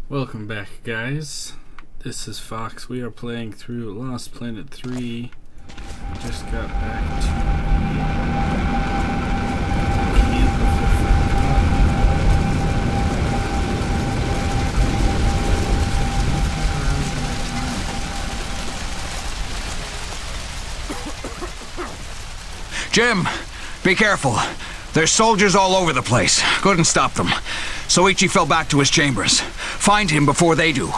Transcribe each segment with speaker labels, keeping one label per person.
Speaker 1: Welcome back, guys. This is Fox. We are playing through Lost Planet 3. Just got back to Camp of the
Speaker 2: Forgotten. Jim, be careful. There's soldiers all over the place. Couldn't stop them. Soichi fell back to his chambers. Find him before they do.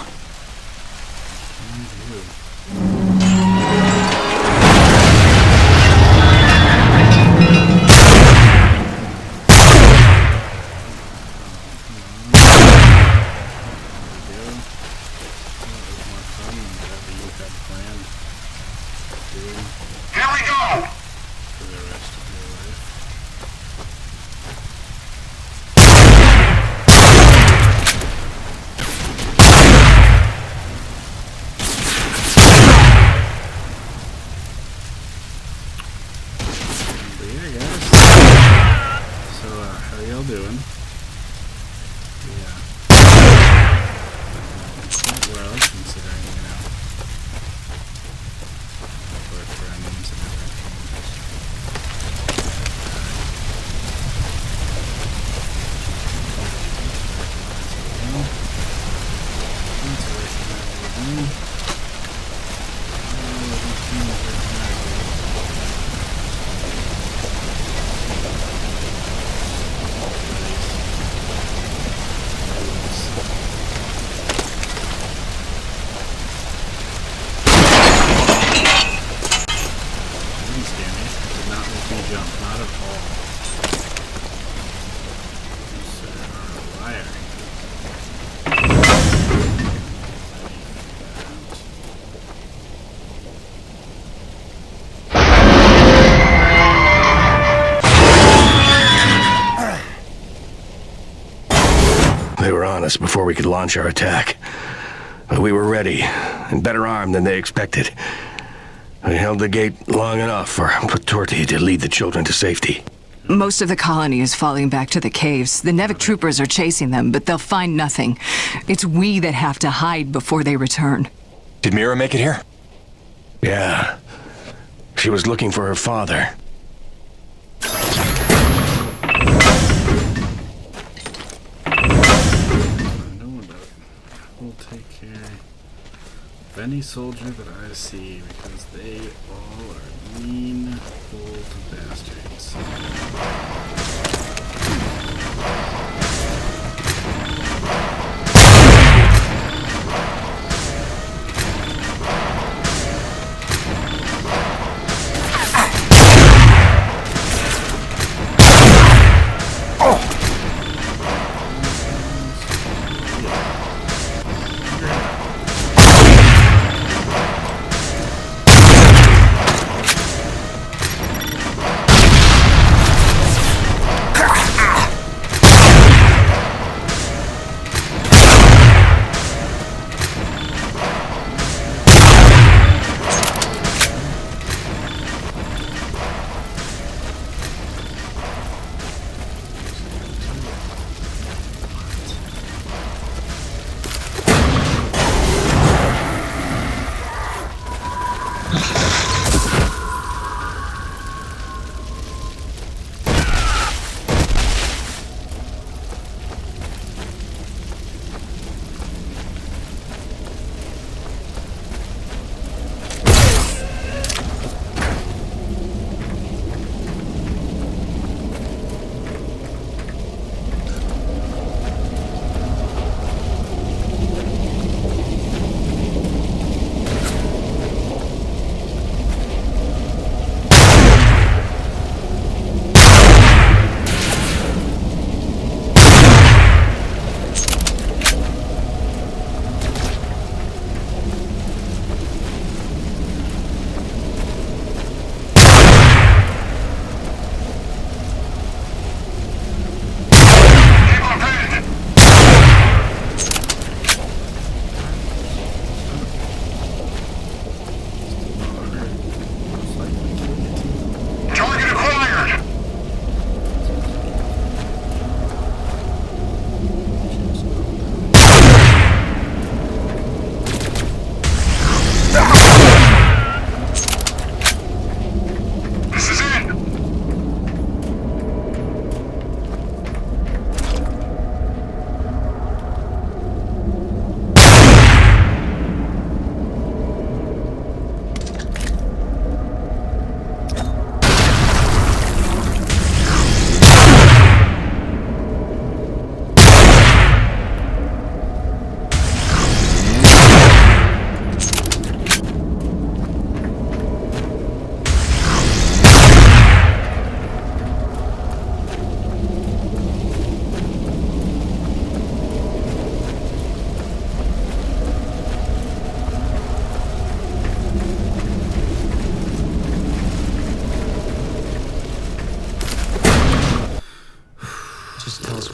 Speaker 3: They were on us before we could launch our attack. But we were ready, and better armed than they expected. We held the gate long enough for Patorti to lead the children to safety.
Speaker 4: Most of the colony is falling back to the caves. The Nevik troopers are chasing them, but they'll find nothing. It's we that have to hide before they return.
Speaker 5: Did Mira make it here?
Speaker 3: Yeah. She was looking for her father.
Speaker 1: Any soldier that I see, because they all are mean old bastards.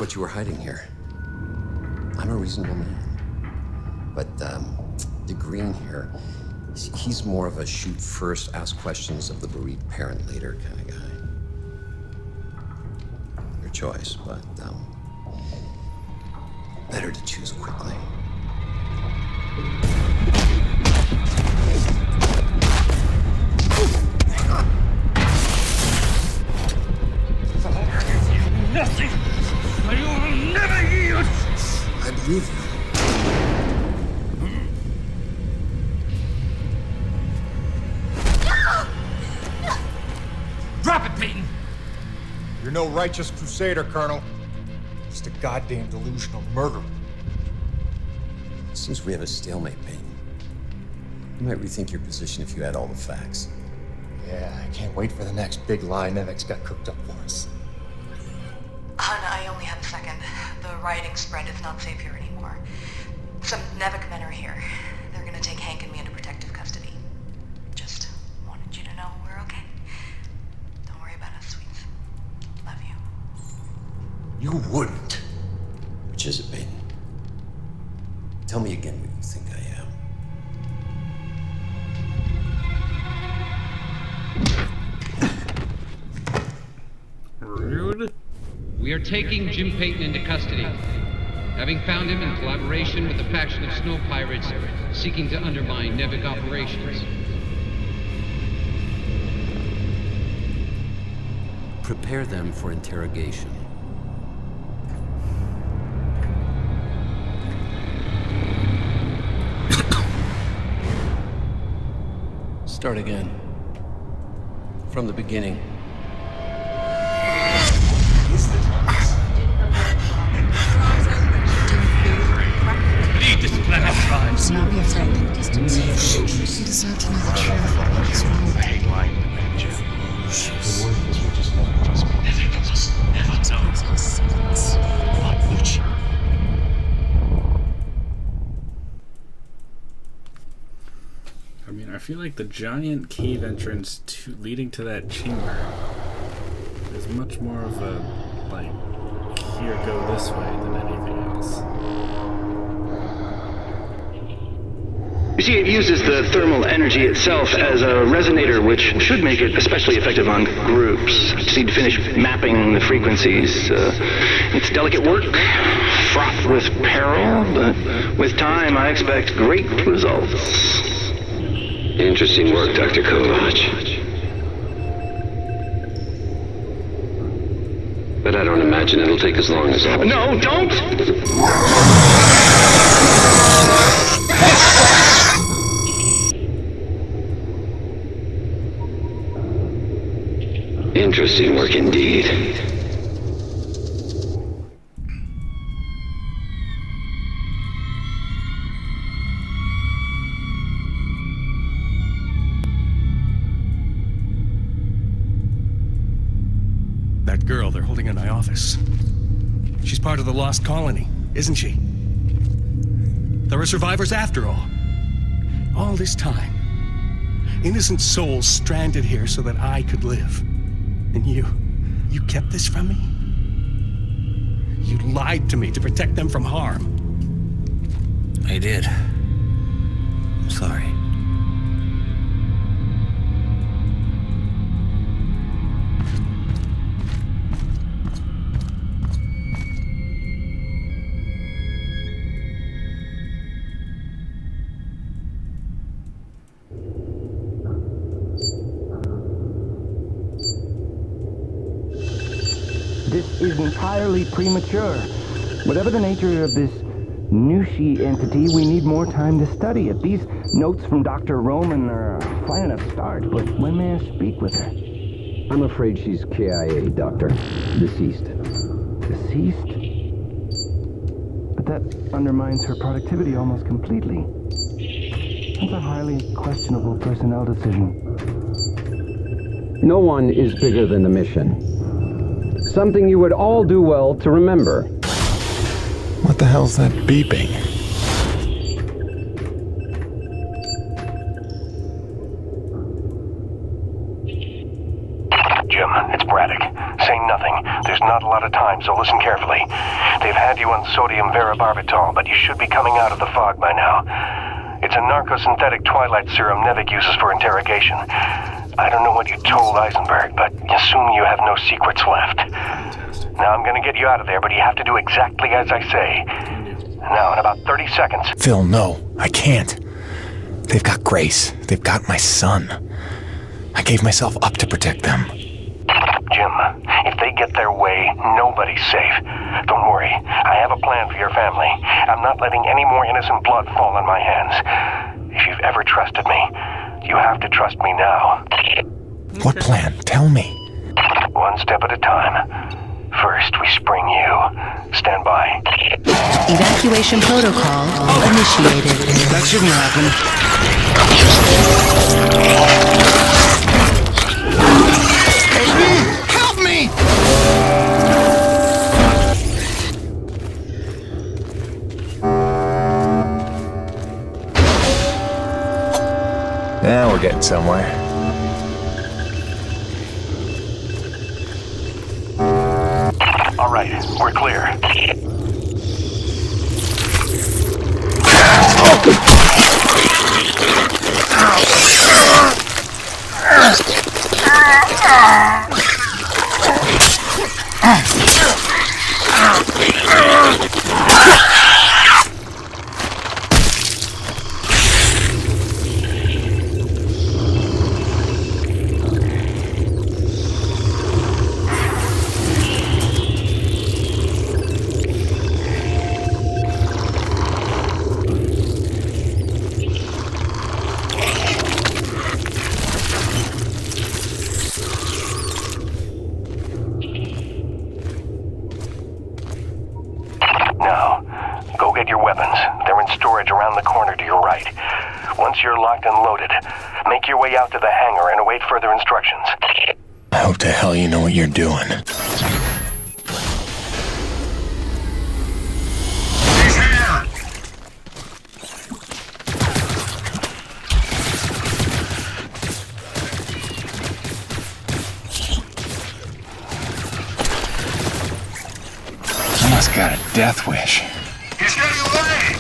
Speaker 5: what you were hiding here. I'm a reasonable man. But, the Green here, he's more of a shoot first, ask questions of the bereaved parent later kind of guy. Your choice, but, better to choose quickly.
Speaker 3: Nothing! I will never yield!
Speaker 5: I believe you.
Speaker 3: Drop it, Peyton!
Speaker 6: You're no righteous crusader, Colonel. Just a goddamn delusional murderer.
Speaker 5: Seems we have a stalemate, Peyton. You might rethink your position if you had all the facts.
Speaker 6: Yeah, I can't wait for the next big lie Nevek's got cooked up for us.
Speaker 4: Hun, I only have a second. The rioting spread. It's not safe here anymore. Some Nevek men are here. They're gonna take Hank and me into protective custody. Just wanted you to know we're okay. Don't worry about us, sweets. Love you.
Speaker 6: You wouldn't.
Speaker 5: Which is it, Peyton? Tell me again what you think I am.
Speaker 1: Rude.
Speaker 7: We are taking Jim Peyton into custody, having found him in collaboration with a faction of snow pirates seeking to undermine Nevek operations.
Speaker 5: Prepare them for interrogation. Start again. From the beginning.
Speaker 3: Lead this planet, tribes.
Speaker 8: Do not be afraid. You deserve to know the truth. What's wrong?
Speaker 3: I hate lying to you, Jim. The word is we just never trust me. Never
Speaker 1: I mean, I feel like the giant cave entrance leading to that chamber is much more of a, like, here, go this way than anything else.
Speaker 9: You see, it uses the thermal energy itself as a resonator, which should make it especially effective on groups. Just need to finish mapping the frequencies. It's delicate work, fraught with peril, but with time I expect great results.
Speaker 5: Interesting work, Dr. Kovac. But I don't imagine it'll take as long as all.
Speaker 9: No, don't!
Speaker 5: Interesting work indeed.
Speaker 3: That girl they're holding in my office. She's part of the Lost Colony, isn't she? There are survivors after all. All this time. Innocent souls stranded here so that I could live. And you kept this from me? You lied to me to protect them from harm.
Speaker 2: I did. I'm sorry.
Speaker 10: This is entirely premature. Whatever the nature of this Nushi entity, we need more time to study it. These notes from Dr. Roman are a fine enough start, but when may I speak with her?
Speaker 11: I'm afraid she's KIA, Doctor. Deceased.
Speaker 10: Deceased? But that undermines her productivity almost completely. That's a highly questionable personnel decision.
Speaker 11: No one is bigger than the mission. Something you would all do well to remember.
Speaker 12: What the hell's that beeping?
Speaker 13: Jim, it's Braddock. Say nothing. There's not a lot of time, so listen carefully. They've had you on sodium varibarbital, but you should be coming out of the fog by now. It's a narcosynthetic twilight serum Nevik uses for interrogation. I don't know what you told Eisenberg, but assume you have no secrets left. Now I'm gonna get you out of there, but you have to do exactly as I say. Now, in about 30 seconds...
Speaker 12: Phil, no, I can't. They've got Grace. They've got my son. I gave myself up to protect them.
Speaker 13: Jim, if they get their way, nobody's safe. Don't worry, I have a plan for your family. I'm not letting any more innocent blood fall on my hands. If you've ever trusted me, you have to trust me now.
Speaker 12: What plan? Tell me.
Speaker 13: One step at a time. First, we spring you. Stand by.
Speaker 8: Evacuation protocol initiated.
Speaker 2: That shouldn't happen.
Speaker 13: Help me!
Speaker 12: Now we're getting somewhere.
Speaker 13: All right, we're clear. You're locked and loaded. Make your way out to the hangar and await further instructions.
Speaker 12: I hope to hell you know what you're doing.
Speaker 13: He's here!
Speaker 12: I must got a death wish.
Speaker 13: He's getting away!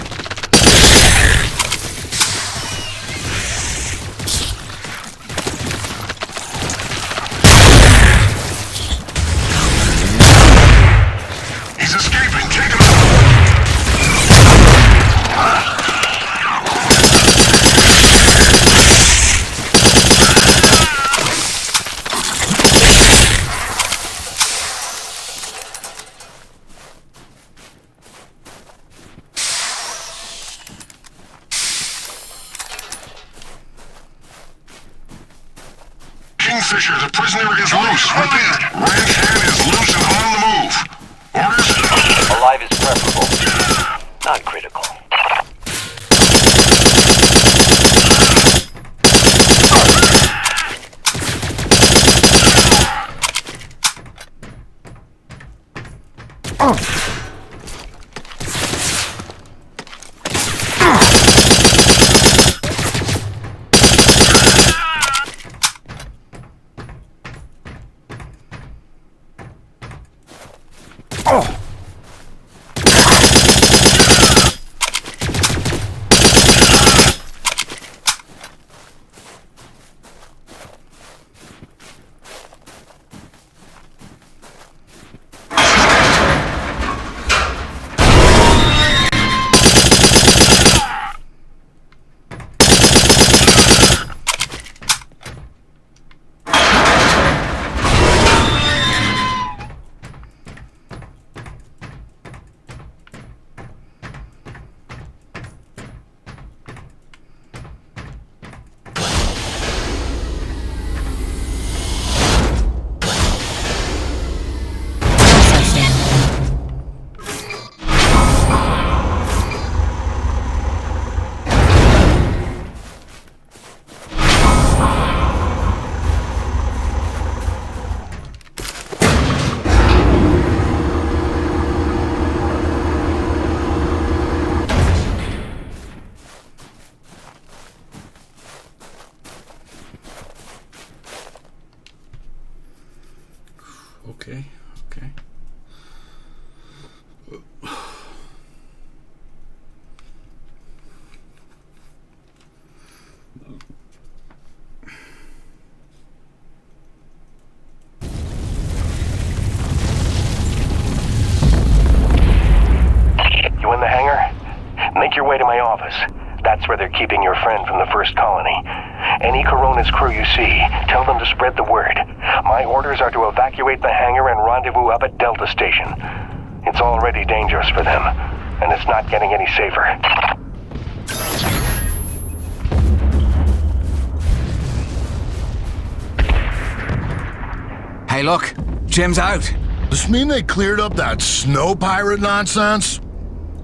Speaker 14: Kingfisher, the prisoner is loose. Repeat, Red Hand is loose and on the move. Orders?
Speaker 15: Alive is preferable. Not critical.
Speaker 1: Okay, okay.
Speaker 13: You in the hangar? Make your way to my office. That's where they're keeping your friend from the first colony. Any Coronas crew you see, tell them to spread the word. My orders are to evacuate the hangar and rendezvous up at Delta Station. It's already dangerous for them, and it's not getting any safer.
Speaker 2: Hey, look. Jim's out.
Speaker 14: Does this mean they cleared up that snow pirate nonsense?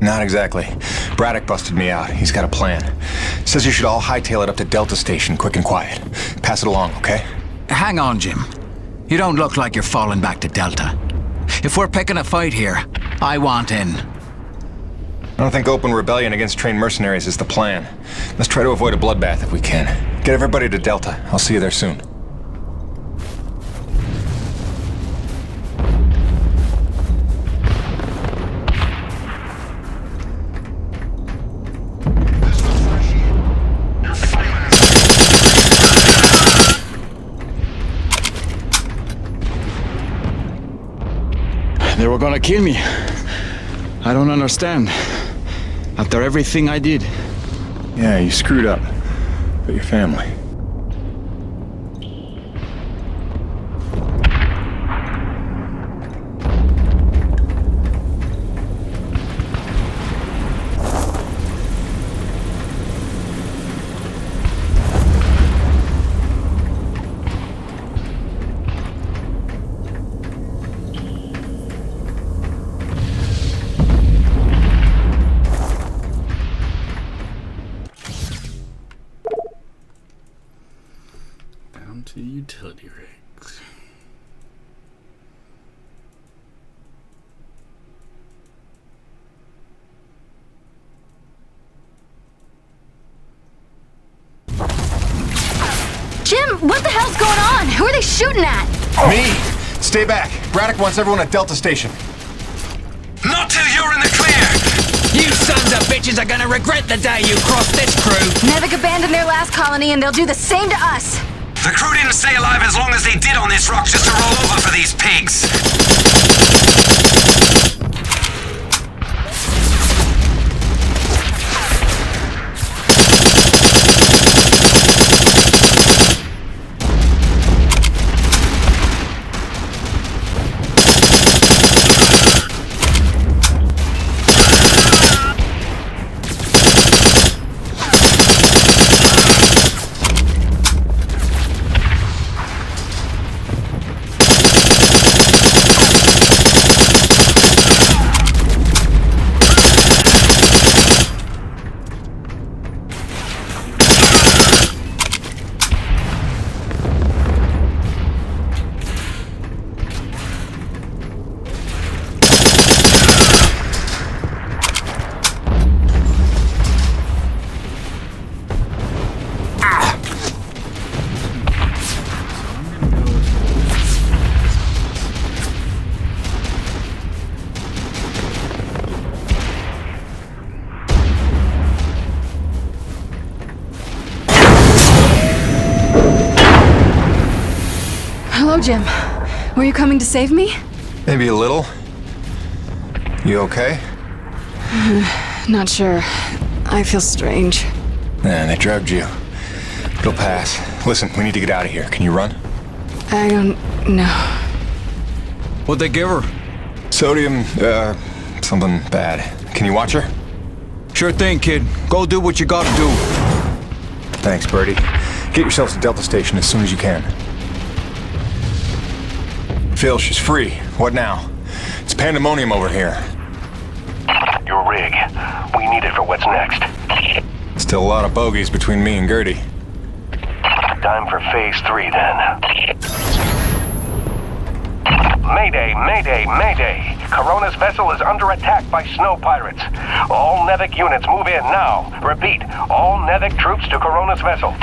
Speaker 12: Not exactly. Braddock busted me out. He's got a plan. Says you should all hightail it up to Delta Station, quick and quiet. Pass it along, okay?
Speaker 2: Hang on, Jim. You don't look like you're falling back to Delta. If we're picking a fight here, I want in.
Speaker 12: I don't think open rebellion against trained mercenaries is the plan. Let's try to avoid a bloodbath if we can. Get everybody to Delta. I'll see you there soon.
Speaker 16: They were gonna kill me. I don't understand. After everything I did.
Speaker 12: Yeah, you screwed up. But your family.
Speaker 1: To utility rigs.
Speaker 17: Jim, what the hell's going on? Who are they shooting at?
Speaker 12: Me! Stay back. Braddock wants everyone at Delta Station.
Speaker 2: Not till you're in the clear! You sons of bitches are gonna regret the day you crossed this crew!
Speaker 17: Nevik abandoned their last colony and they'll do the same to us!
Speaker 18: The crew didn't stay alive as long as they did on this rock just to roll over for these pigs.
Speaker 17: Hello, Jim. Were you coming to save me?
Speaker 12: Maybe a little. You okay?
Speaker 17: Not sure. I feel strange.
Speaker 12: Yeah, they drugged you. It'll pass. Listen, we need to get out of here. Can you run?
Speaker 17: I don't know.
Speaker 2: What'd they give her?
Speaker 12: Sodium, something bad. Can you watch her?
Speaker 2: Sure thing, kid. Go do what you gotta do.
Speaker 12: Thanks, Birdie. Get yourselves to Delta Station as soon as you can. Phil, she's free. What now? It's pandemonium over here.
Speaker 13: Your rig. We need it for what's next.
Speaker 12: Still a lot of bogeys between me and Gertie.
Speaker 13: Time for Phase 3, then. Mayday, mayday, mayday! Corona's vessel is under attack by snow pirates. All Nevik units move in now. Repeat, all Nevik troops to Corona's vessel.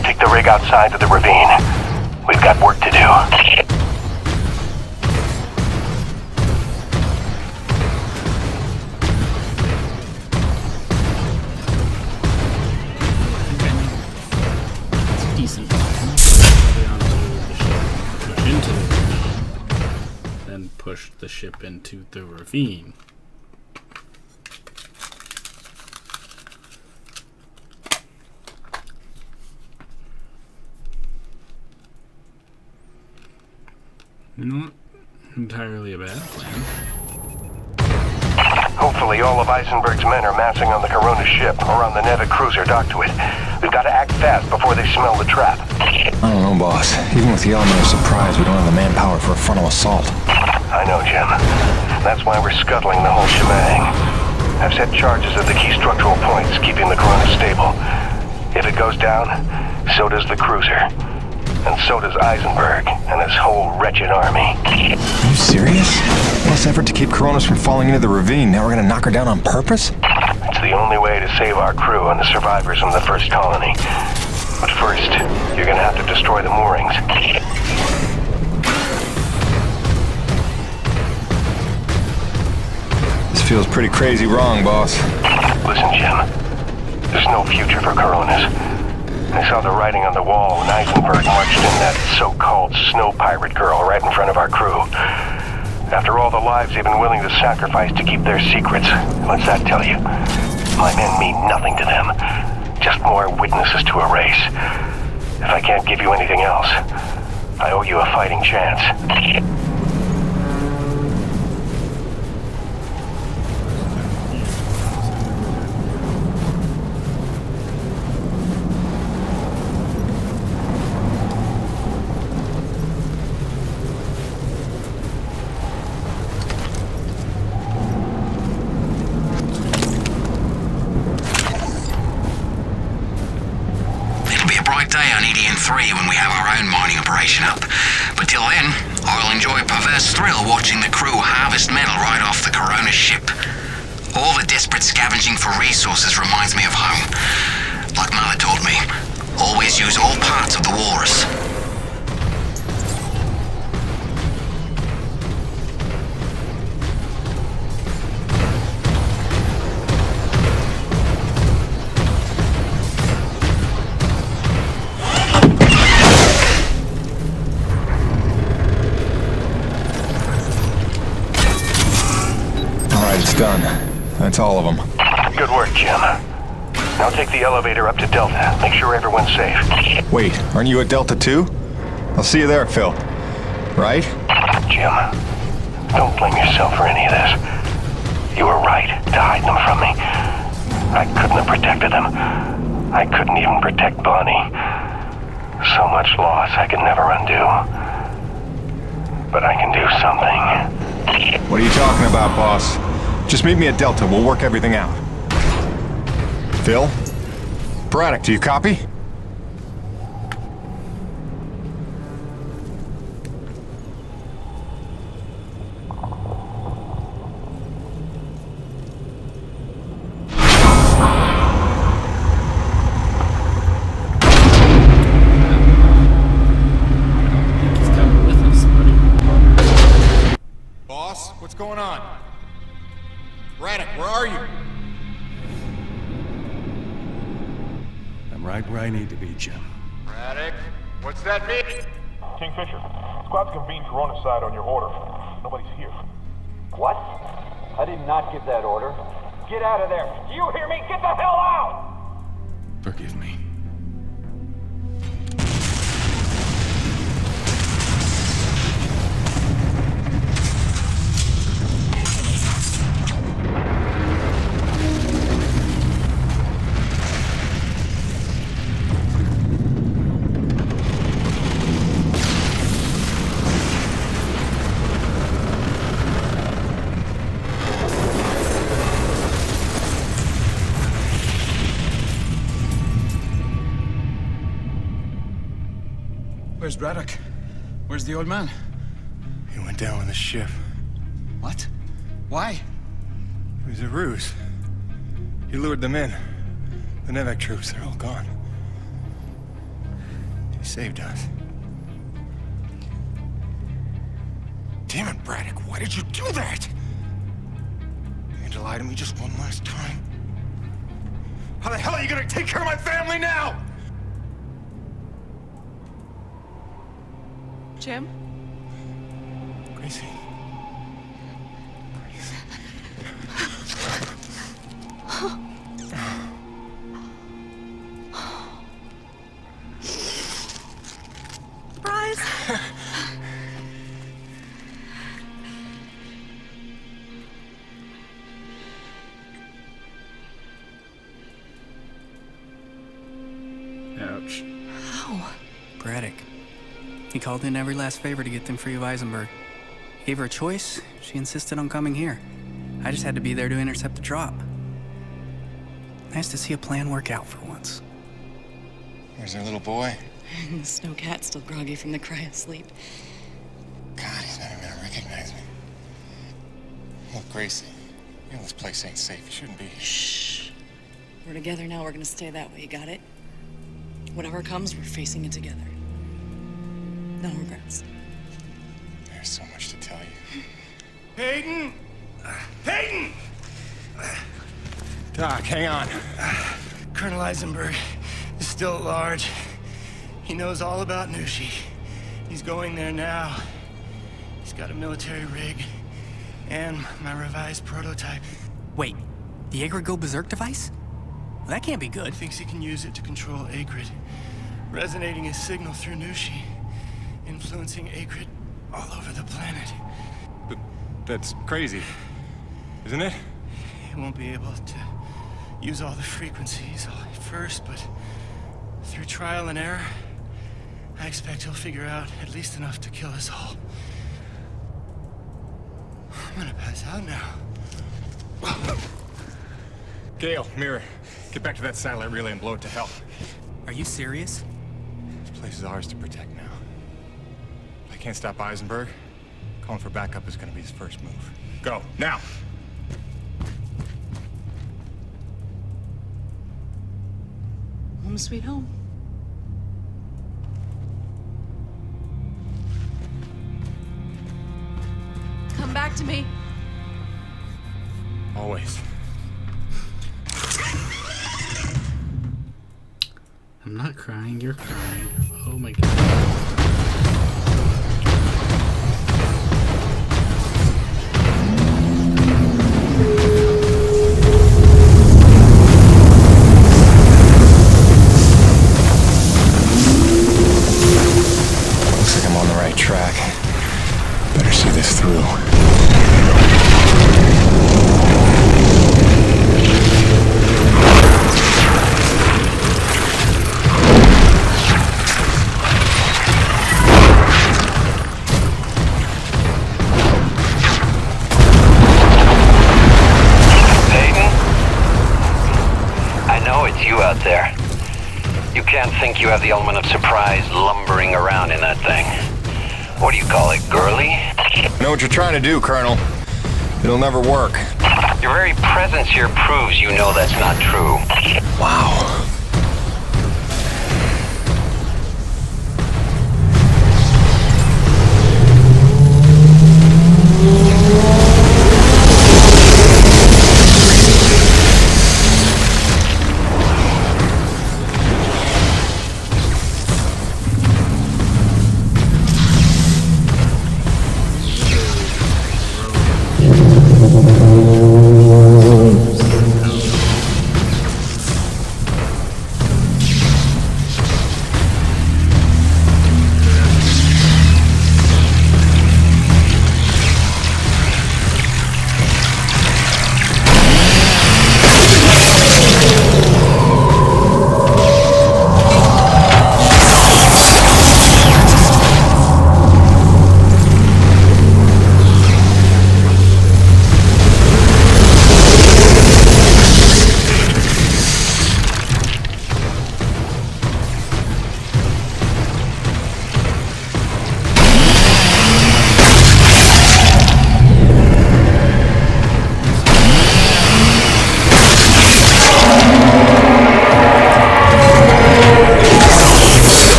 Speaker 13: I'll take the rig outside to the ravine. We've got work to do.
Speaker 1: Decent. Push into the ravine, then push the ship into the ravine. Not entirely a bad plan.
Speaker 13: Hopefully all of Eisenberg's men are massing on the Corona ship or on the Nevik cruiser docked to it. We've got to act fast before they smell the trap.
Speaker 12: I don't know, boss. Even with the element of surprise, we don't have the manpower for a frontal assault.
Speaker 13: I know, Jim. That's why we're scuttling the whole shebang. I've set charges at the key structural points, keeping the Corona stable. If it goes down, so does the cruiser. And so does Eisenberg and his whole wretched army.
Speaker 12: Are you serious? Last effort to keep Coronas from falling into the ravine. Now we're gonna knock her down on purpose?
Speaker 13: It's the only way to save our crew and the survivors from the first colony. But first, you're gonna have to destroy the moorings.
Speaker 12: This feels pretty crazy wrong, boss.
Speaker 13: Listen, Jim. There's no future for Coronas. I saw the writing on the wall when Eisenberg marched in that so-called snow pirate girl right in front of our crew. After all the lives they've been willing to sacrifice to keep their secrets, what's that tell you? My men mean nothing to them. Just more witnesses to erase. If I can't give you anything else, I owe you a fighting chance.
Speaker 18: When we have our own mining operation up. But till then, I'll enjoy a perverse thrill watching the crew harvest metal right off the Corona ship. All the desperate scavenging for resources reminds me of home. Like Mother taught me, always use all parts of the walrus.
Speaker 12: Done. That's all of them.
Speaker 13: Good work, Jim. Now take the elevator up to Delta. Make sure everyone's safe.
Speaker 12: Wait, aren't you at Delta too? I'll see you there, Phil. Right?
Speaker 13: Jim, don't blame yourself for any of this. You were right to hide them from me. I couldn't have protected them. I couldn't even protect Bonnie. So much loss I could never undo. But I can do something.
Speaker 12: What are you talking about, boss? Just meet me at Delta. We'll work everything out. Phil? Braddock, do you copy?
Speaker 6: Boss, what's going on? Braddock, where are you?
Speaker 3: I'm right where I need to be, Jim.
Speaker 6: Braddock, what's that mean?
Speaker 19: Kingfisher, squad's convened Corona side on your order. Nobody's here.
Speaker 15: What? I did not give that order. Get out of there. Do you hear me? Get the hell out!
Speaker 3: Forgive me.
Speaker 16: Where's Braddock? Where's the old man?
Speaker 3: He went down with the ship.
Speaker 16: What? Why?
Speaker 3: It was a ruse. He lured them in. The Nevek troops, they're all gone.
Speaker 6: saved us. Damn it, Braddock, why did you do that? You had to lie to me just one last time. How the hell are you gonna take care of my family now?
Speaker 8: Jim?
Speaker 6: Gracie.
Speaker 8: Bryce!
Speaker 1: Ouch.
Speaker 8: How?
Speaker 20: Braddock. He called in every last favor to get them free of Eisenberg. Gave her a choice. She insisted on coming here. I just had to be there to intercept the drop. Nice to see a plan work out for once.
Speaker 12: Where's their little boy?
Speaker 8: The snow cat's still groggy from the cryo sleep.
Speaker 12: God, he's not even gonna recognize me. Look, Gracie, you know this place ain't safe. You shouldn't be here.
Speaker 8: Shh. We're together now. We're gonna stay that way. You got it? Whatever comes, we're facing it together. No regrets.
Speaker 12: There's so much to tell you.
Speaker 6: Peyton! Peyton! Doc, hang on. Colonel Eisenberg is still at large. He knows all about Nushi. He's going there now. He's got a military rig and my revised prototype.
Speaker 20: Wait, the Akrid Go Berserk device? Well, that can't be good.
Speaker 6: He thinks he can use it to control Akrid, resonating his signal through Nushi, influencing Akrid all over the planet.
Speaker 12: But that's crazy, isn't it?
Speaker 6: He won't be able to use all the frequencies at first, but through trial and error, I expect he'll figure out at least enough to kill us all. I'm gonna pass out now.
Speaker 12: Gale, Mirror, get back to that satellite relay and blow it to hell.
Speaker 20: Are you serious?
Speaker 12: This place is ours to protect now. If I can't stop Eisenberg, calling for backup is gonna be his first move. Go, now!
Speaker 8: Home sweet home. Come back to me.
Speaker 12: Always.
Speaker 1: I'm not crying, you're crying. Oh my god.
Speaker 12: Track. Better see this through.
Speaker 18: Peyton? I know it's you out there. You can't think you have the element of surprise lumbering around in that thing. What do you call it, girly?
Speaker 12: I know what you're trying to do, Colonel. It'll never work.
Speaker 18: Your very presence here proves you know that's not true.
Speaker 12: Wow.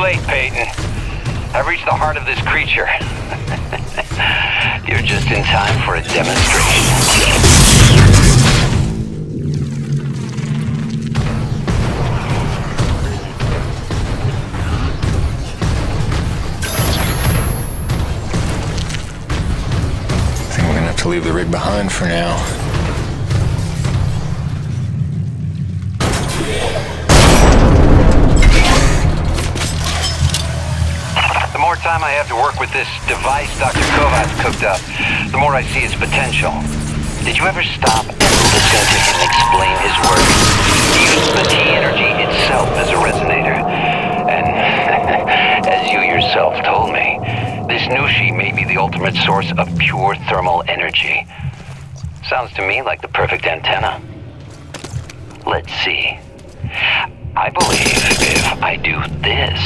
Speaker 18: late, Peyton. I've reached the heart of this creature. You're just in time for a demonstration.
Speaker 12: To leave the rig behind for now.
Speaker 18: The more time I have to work with this device Dr. Kovacs cooked up, the more I see its potential. Did you ever stop and listen to him explain his work? He uses the T-energy itself as a resonator. And as you yourself told me, this Nushi may be the ultimate source of pure thermal energy. Sounds to me like the perfect antenna. Let's see. I believe if I do this...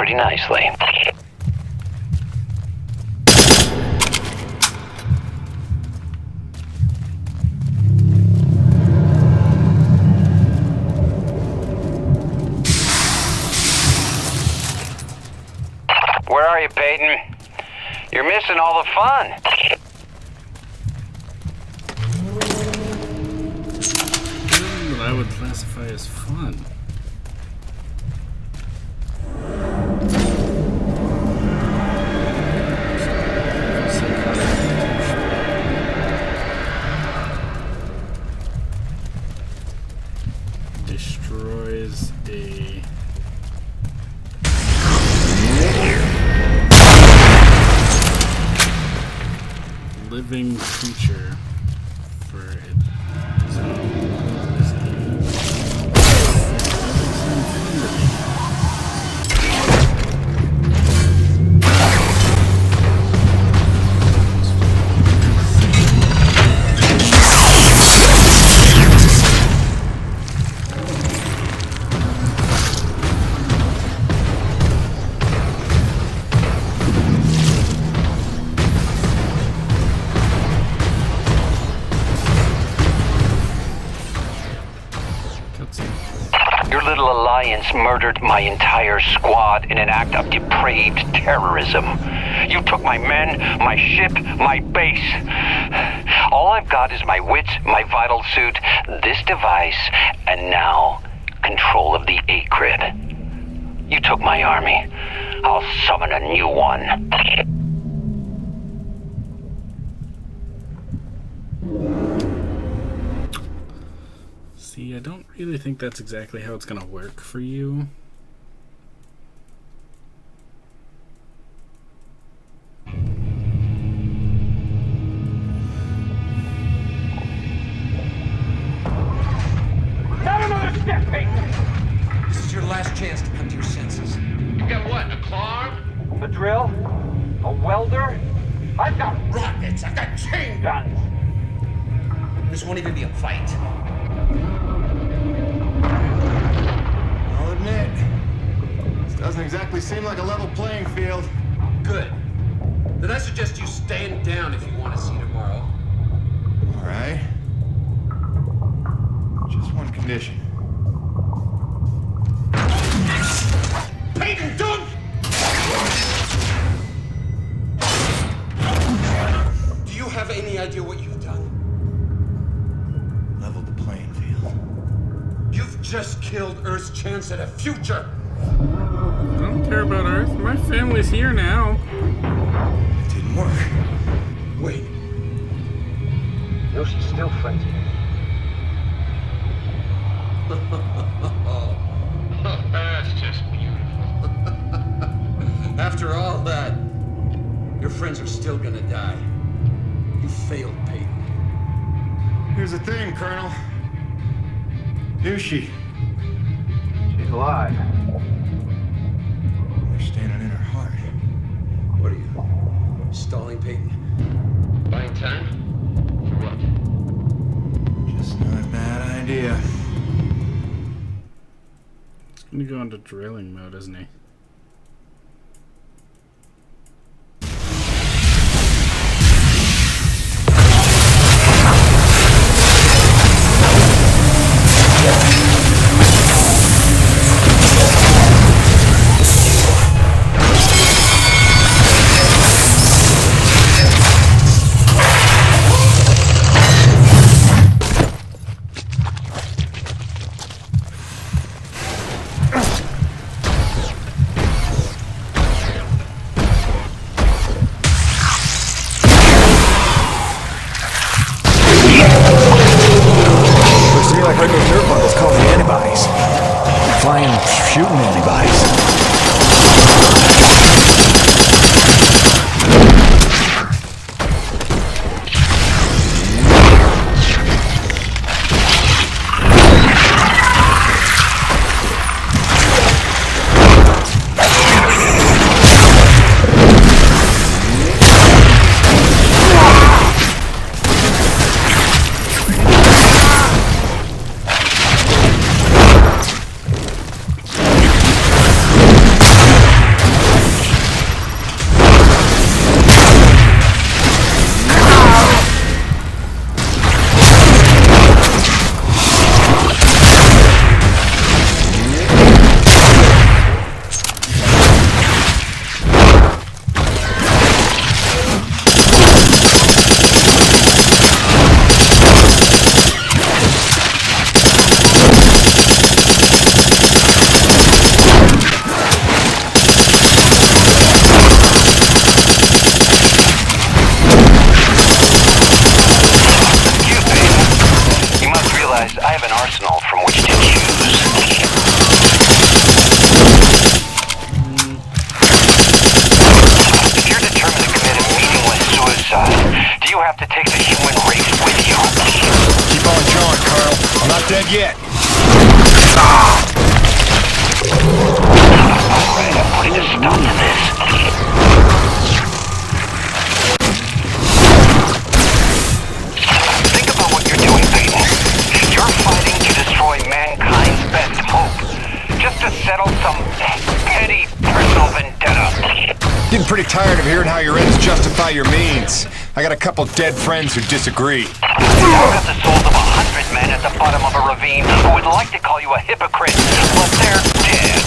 Speaker 18: Nicely. Where are you, Peyton? You're missing all the fun.
Speaker 1: What I would classify as fun. Destroys a living creature for its own. This game
Speaker 18: murdered my entire squad in an act of depraved terrorism. You took my men, my ship, my base. All I've got is my wits, my vital suit, this device, and now control of the Acrid. You took my army. I'll summon a new one.
Speaker 1: See, I don't really think that's exactly how it's gonna work for you.
Speaker 2: chance to come to your senses.
Speaker 15: You got what, a claw? A drill? A welder? I've got rockets, I've got chain guns.
Speaker 2: This won't even be a fight.
Speaker 6: I'll admit, this doesn't exactly seem like a level playing field.
Speaker 2: Good. Then I suggest you stand down if you want to see tomorrow.
Speaker 6: All right. Just one condition.
Speaker 15: Peyton, don't!
Speaker 2: Do you have any idea what you've done?
Speaker 6: Leveled the playing field.
Speaker 2: You've just killed Earth's chance at a future.
Speaker 1: I don't care about Earth. My family's here now.
Speaker 6: It didn't work.
Speaker 2: Wait.
Speaker 15: No, she's still friends with me. That's just beautiful.
Speaker 2: After all that, your friends are still gonna die. You failed, Peyton.
Speaker 6: Here's the thing, Colonel. Nushi.
Speaker 15: She's alive.
Speaker 6: You're standing in her heart.
Speaker 2: What are you, stalling Peyton?
Speaker 15: Buying time? For what?
Speaker 6: Just not a bad idea.
Speaker 1: He's gonna go into drilling mode, isn't he?
Speaker 12: I got a couple dead friends who disagree.
Speaker 18: You have the souls of 100 men at the bottom of a ravine who would like to call you a hypocrite, but they're dead.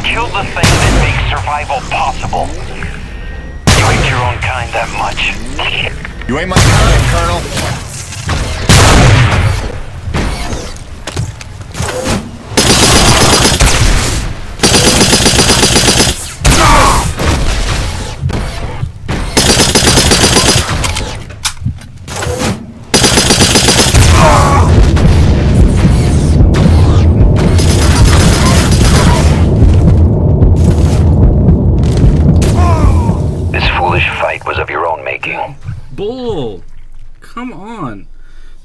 Speaker 18: killed the thing that makes survival possible. You hate your own kind that much.
Speaker 12: You ain't my kind, Colonel.
Speaker 1: Bull! Come on.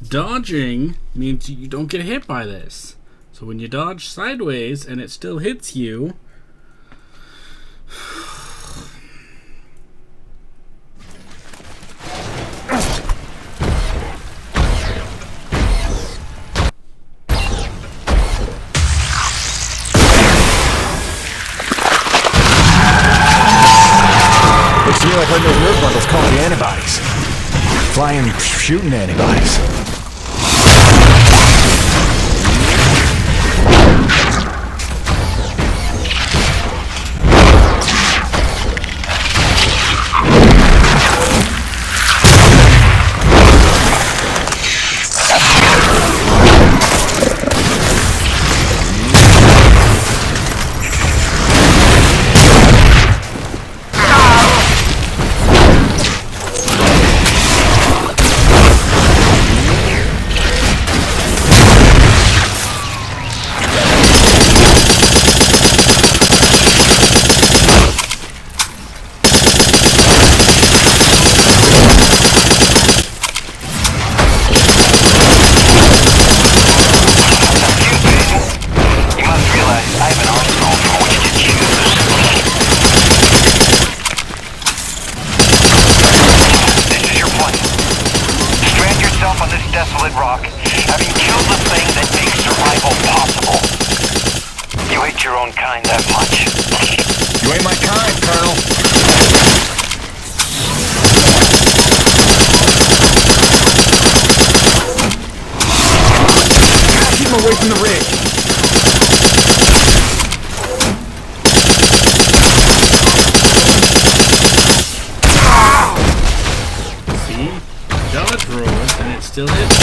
Speaker 1: Dodging means you don't get hit by this. So when you dodge sideways and it still hits you...
Speaker 12: Looks to me like one of those nerve bundles called the antibodies. Flying, shooting antibodies. Away from the rig.
Speaker 1: See? Dodge rolls and it still hits.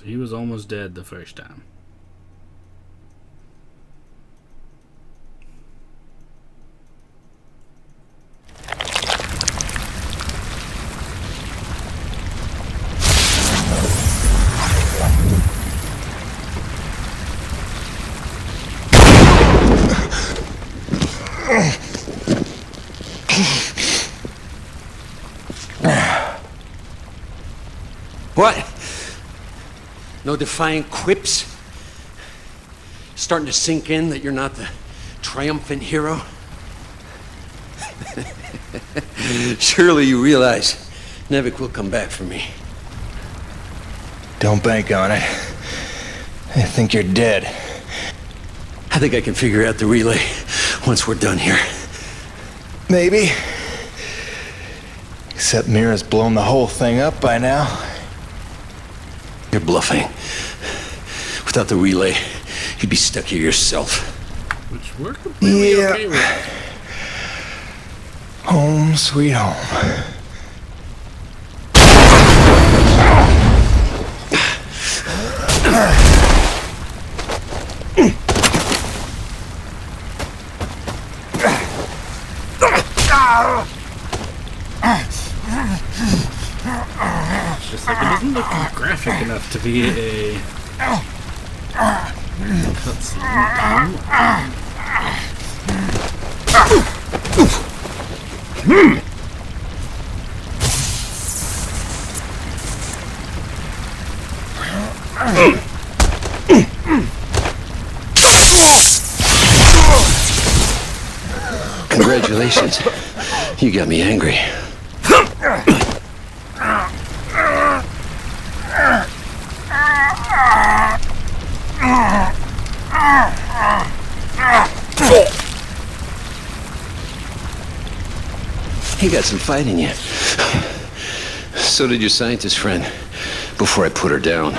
Speaker 1: He was almost dead the first time.
Speaker 21: What? No defiant quips? Starting to sink in that you're not the triumphant hero? Surely you realize Nevik will come back for me.
Speaker 12: Don't bank on it. I think you're dead.
Speaker 21: I think I can figure out the relay once we're done here.
Speaker 12: Maybe. Except Mira's blown the whole thing up by now.
Speaker 21: You're bluffing. Without the relay, you'd be stuck here yourself.
Speaker 1: Which we're completely okay with.
Speaker 12: Home sweet home.
Speaker 1: It's just like it doesn't look graphic enough to be a cutscene.
Speaker 21: patience. You got me angry. You got some fight in you. So did your scientist friend, before I put her down.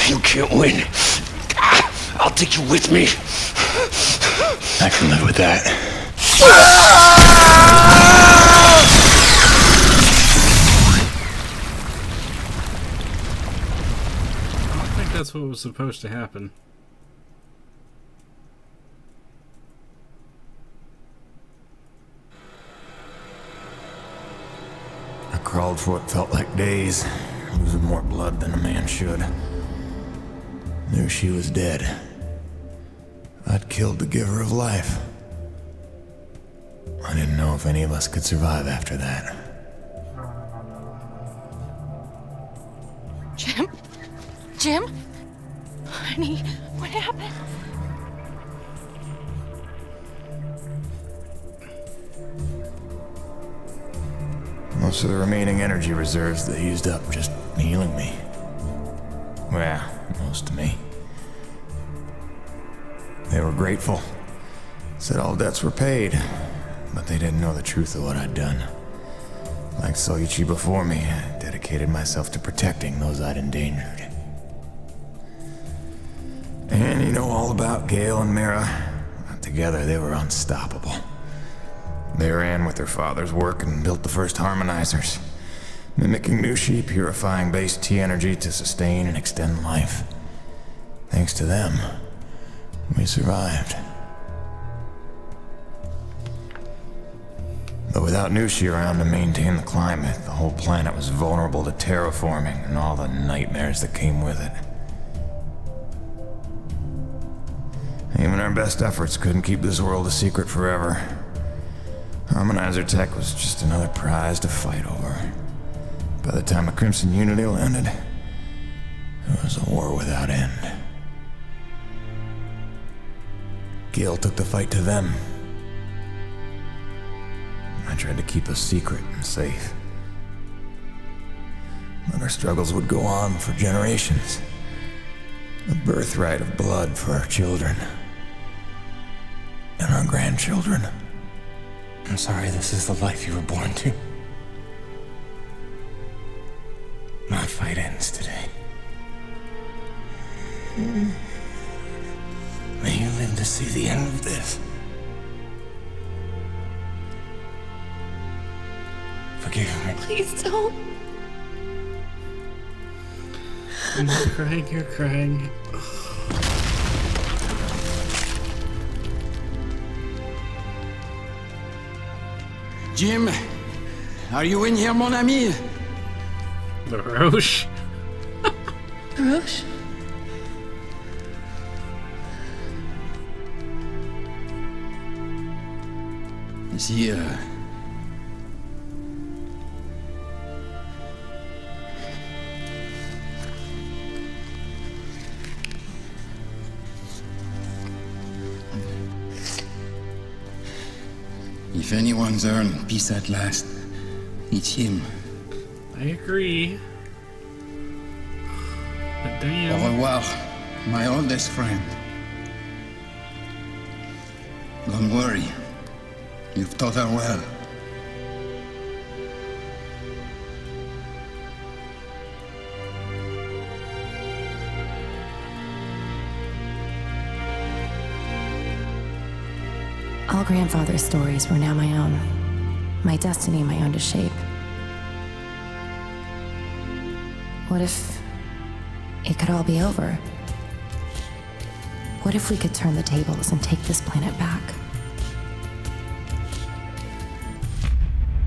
Speaker 21: You can't win. I'll take you with me.
Speaker 12: I can live with that.
Speaker 1: I don't think that's what was supposed to happen.
Speaker 6: I crawled for what felt like days, losing more blood than a man should. Knew she was dead. I'd killed the giver of life. I didn't know if any of us could survive after that.
Speaker 8: Jim? Jim? Honey, what happened?
Speaker 6: Most of the remaining energy reserves they used up just healing me. Well, most of me. They were grateful. Said all debts were paid, but they didn't know the truth of what I'd done. Like Soichi before me, I dedicated myself to protecting those I'd endangered. And you know all about Gale and Mira. Together they were unstoppable. They ran with their father's work and built the first harmonizers, mimicking Nushi, purifying base T energy to sustain and extend life. Thanks to them, we survived. But without Nushi around to maintain the climate, the whole planet was vulnerable to terraforming and all the nightmares that came with it. Even our best efforts couldn't keep this world a secret forever. Harmonizer tech was just another prize to fight over. By the time the Crimson Unity landed, it was a war without end. Gale took the fight to them. I tried to keep us secret and safe. But our struggles would go on for generations. A birthright of blood for our children. And our grandchildren. I'm sorry this is the life you were born to. My fight ends today. May you live to see the end of this. Forgive me.
Speaker 8: Please don't.
Speaker 1: I'm not crying, you're crying.
Speaker 16: Jim, are you in here, mon ami?
Speaker 1: LaRoche?
Speaker 8: LaRoche?
Speaker 16: Is he, If anyone's earned peace at last, it's him.
Speaker 1: I agree. But damn.
Speaker 16: Au revoir, my oldest friend. Don't worry. You've taught her well.
Speaker 4: All grandfather's stories were now my own. my destiny might go to shape. What if it could all be over? What if we could turn the tables and take this planet back?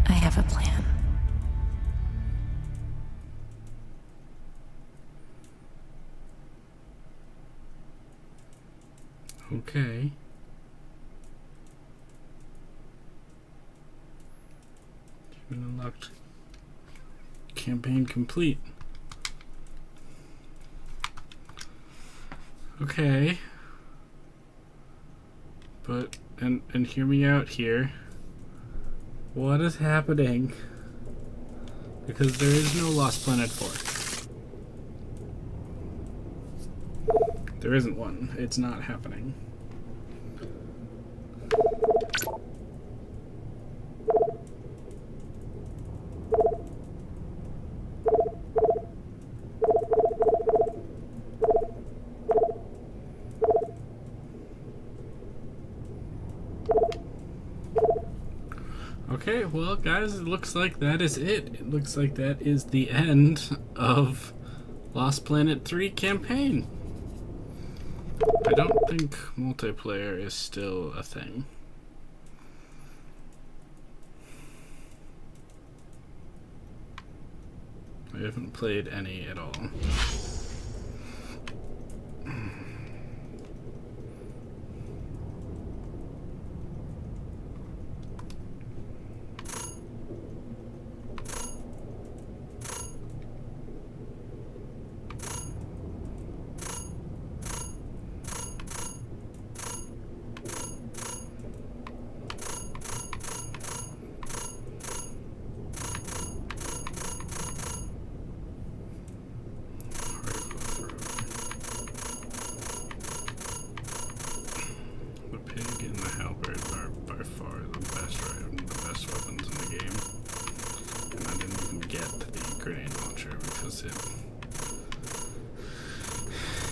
Speaker 4: I have a plan.
Speaker 1: Okay. Unlocked. Campaign complete. Okay. But, and hear me out here. What is happening? Because there is no Lost Planet 4. There isn't one. It's not happening. Okay, well guys, it looks like that is it. It looks like that is the end of Lost Planet 3 campaign. I don't think multiplayer is still a thing. I haven't played any at all.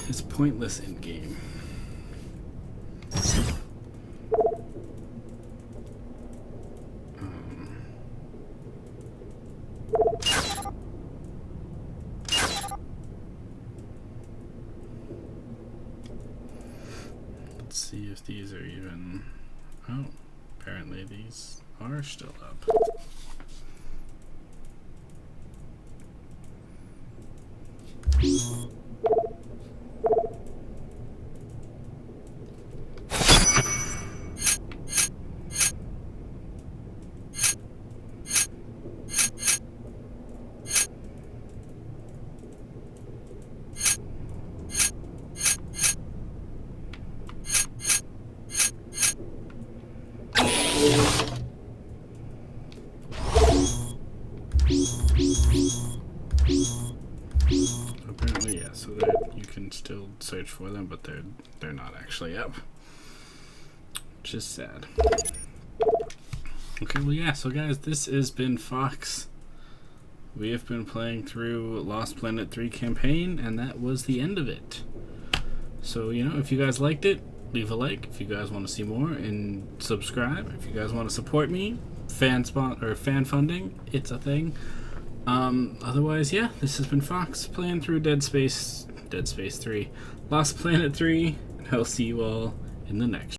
Speaker 1: It's pointless in game. Let's see if these are even. Oh, apparently these are still up. Apparently, yeah, so that you can still search for them, but they're not actually up. Which is sad. Okay, well yeah, so guys, this has been Fox. We have been playing through Lost Planet 3 campaign, and that was the end of it. So, you know, if you guys liked it, leave a like. If you guys want to see more, and subscribe. If you guys want to support me, fan funding, it's a thing. Otherwise, yeah, this has been Fox playing through Dead Space 3, Lost Planet 3, and I'll see you all in the next.